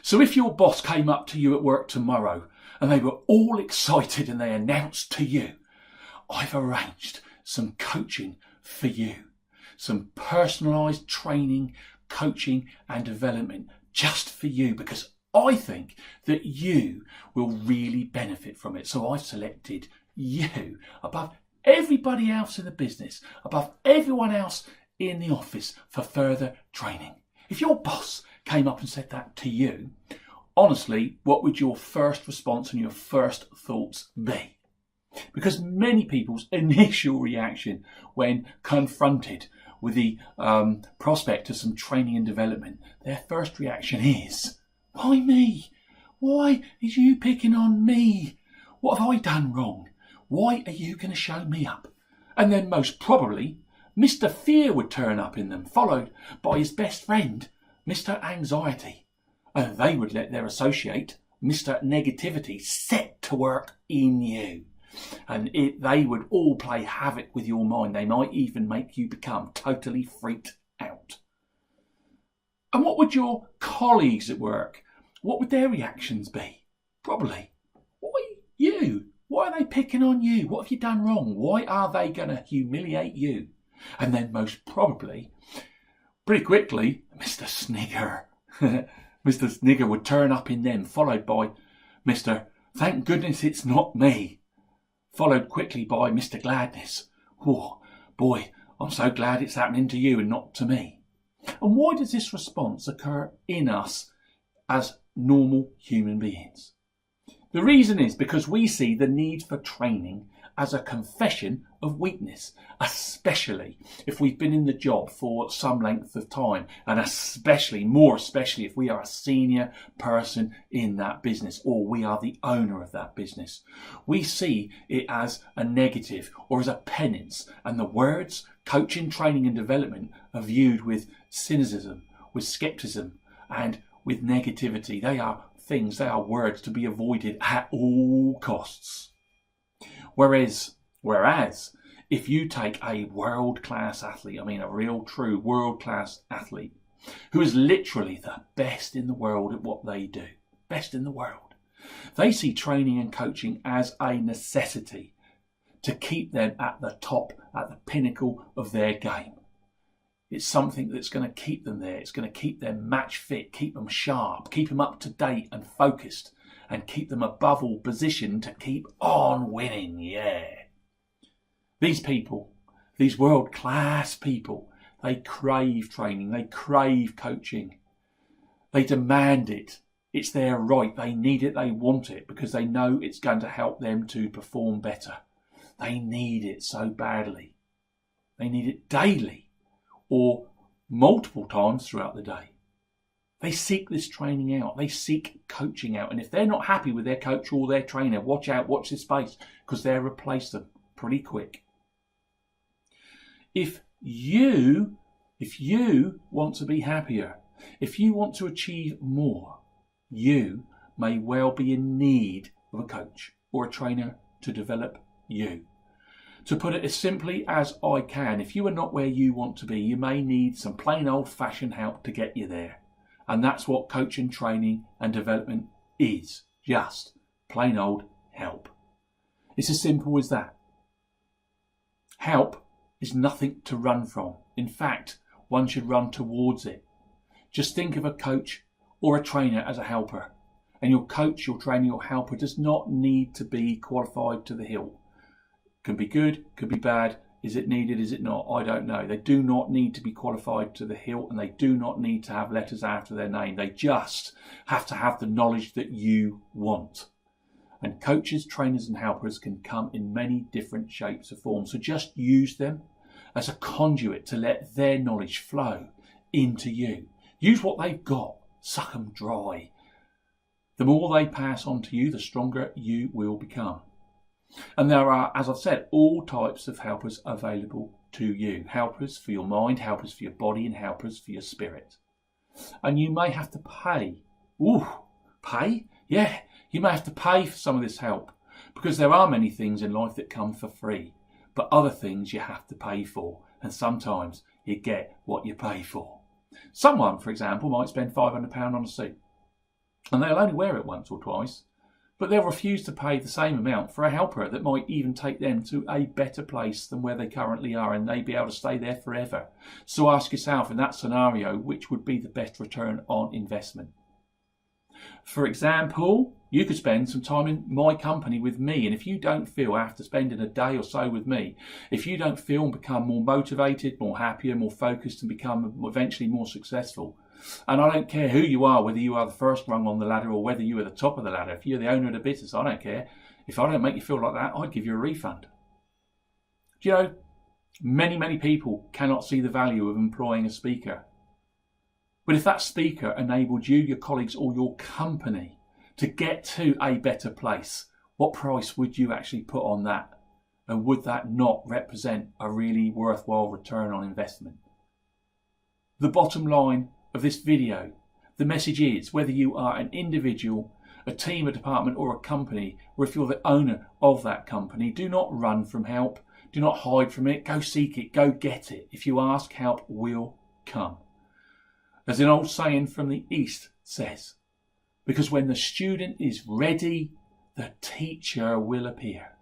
So if your boss came up to you at work tomorrow and they were all excited and they announced to you, I've arranged some coaching for you, some personalised training, coaching and development just for you, because I think that you will really benefit from it. So I've selected you above everybody else in the business, above everyone else in the office for further training. If your boss came up and said that to you, honestly, what would your first response and your first thoughts be? Because many people's initial reaction when confronted with the prospect of some training and development, their first reaction is, why me? Why is you picking on me? What have I done wrong? Why are you going to show me up? And then most probably, Mr. Fear would turn up in them, followed by his best friend, Mr. Anxiety. And they would let their associate, Mr. Negativity, set to work in you. And they would all play havoc with your mind. They might even make you become totally freaked out. And what would your colleagues at work, what would their reactions be? Probably, why you? Why are they picking on you? What have you done wrong? Why are they going to humiliate you? And then most probably, pretty quickly, Mr. Snigger. Mr. Snigger would turn up in them, followed by Mr. Thank goodness it's not me. Followed quickly by Mr. Gladness. Oh, boy, I'm so glad it's happening to you and not to me. And why does this response occur in us as normal human beings? The reason is because we see the need for training as a confession of weakness, especially if we've been in the job for some length of time, and more especially if we are a senior person in that business or we are the owner of that business. We see it as a negative or as a penance, and the words coaching, training and development are viewed with cynicism, with skepticism and with negativity. They are words to be avoided at all costs. Whereas if you take a world-class athlete, I mean a real true world-class athlete, who is literally the best in the world at what they do, best in the world, they see training and coaching as a necessity to keep them at the top, at the pinnacle of their game. It's something that's going to keep them there. It's going to keep them match fit, keep them sharp, keep them up to date and focused, and keep them above all positioned to keep on winning, yeah. These people, these world-class people, they crave training, they crave coaching. They demand it. It's their right. They need it, they want it, because they know it's going to help them to perform better. They need it so badly. They need it daily or multiple times throughout the day. They seek this training out. They seek coaching out. And if they're not happy with their coach or their trainer, watch out, watch this space, because they'll replace them pretty quick. If you want to be happier, if you want to achieve more, you may well be in need of a coach or a trainer to develop you. To put it as simply as I can, if you are not where you want to be, you may need some plain old-fashioned help to get you there. And that's what coaching, training and development is. Just plain old help. It's as simple as that. Help is nothing to run from. In fact, one should run towards it. Just think of a coach or a trainer as a helper. And your coach, your trainer, your helper does not need to be qualified to the hilt. Could be good, could be bad. Is it needed, is it not? I don't know. They do not need to be qualified to the hilt, and they do not need to have letters after their name. They just have to have the knowledge that you want. And coaches, trainers and helpers can come in many different shapes or forms. So just use them as a conduit to let their knowledge flow into you. Use what they've got. Suck them dry. The more they pass on to you, the stronger you will become. And there are, as I've said, all types of helpers available to you. Helpers for your mind, helpers for your body, and helpers for your spirit. And you may have to pay. Ooh, pay? Yeah, you may have to pay for some of this help, because there are many things in life that come for free, but other things you have to pay for, and sometimes you get what you pay for. Someone, for example, might spend £500 on a suit. and they'll only wear it once or twice, but they'll refuse to pay the same amount for a helper that might even take them to a better place than where they currently are, and they'd be able to stay there forever. So ask yourself, in that scenario, which would be the best return on investment? For example, you could spend some time in my company with me, and if you don't feel, after spending a day or so with me, if you don't feel and become more motivated, more happier, more focused, and become eventually more successful, and I don't care who you are, whether you are the first rung on the ladder or whether you are the top of the ladder, if you're the owner of the business, I don't care. If I don't make you feel like that, I'd give you a refund. Do you know, many people cannot see the value of employing a speaker. But if that speaker enabled you, your colleagues, or your company to get to a better place, what price would you actually put on that? And would that not represent a really worthwhile return on investment? The bottom line of this video, the message is, whether you are an individual, a team, a department, or a company, or if you're the owner of that company, do not run from help. Do not hide from it. Go seek it. Go get it. If you ask, help will come. As an old saying from the East says, because when the student is ready, the teacher will appear.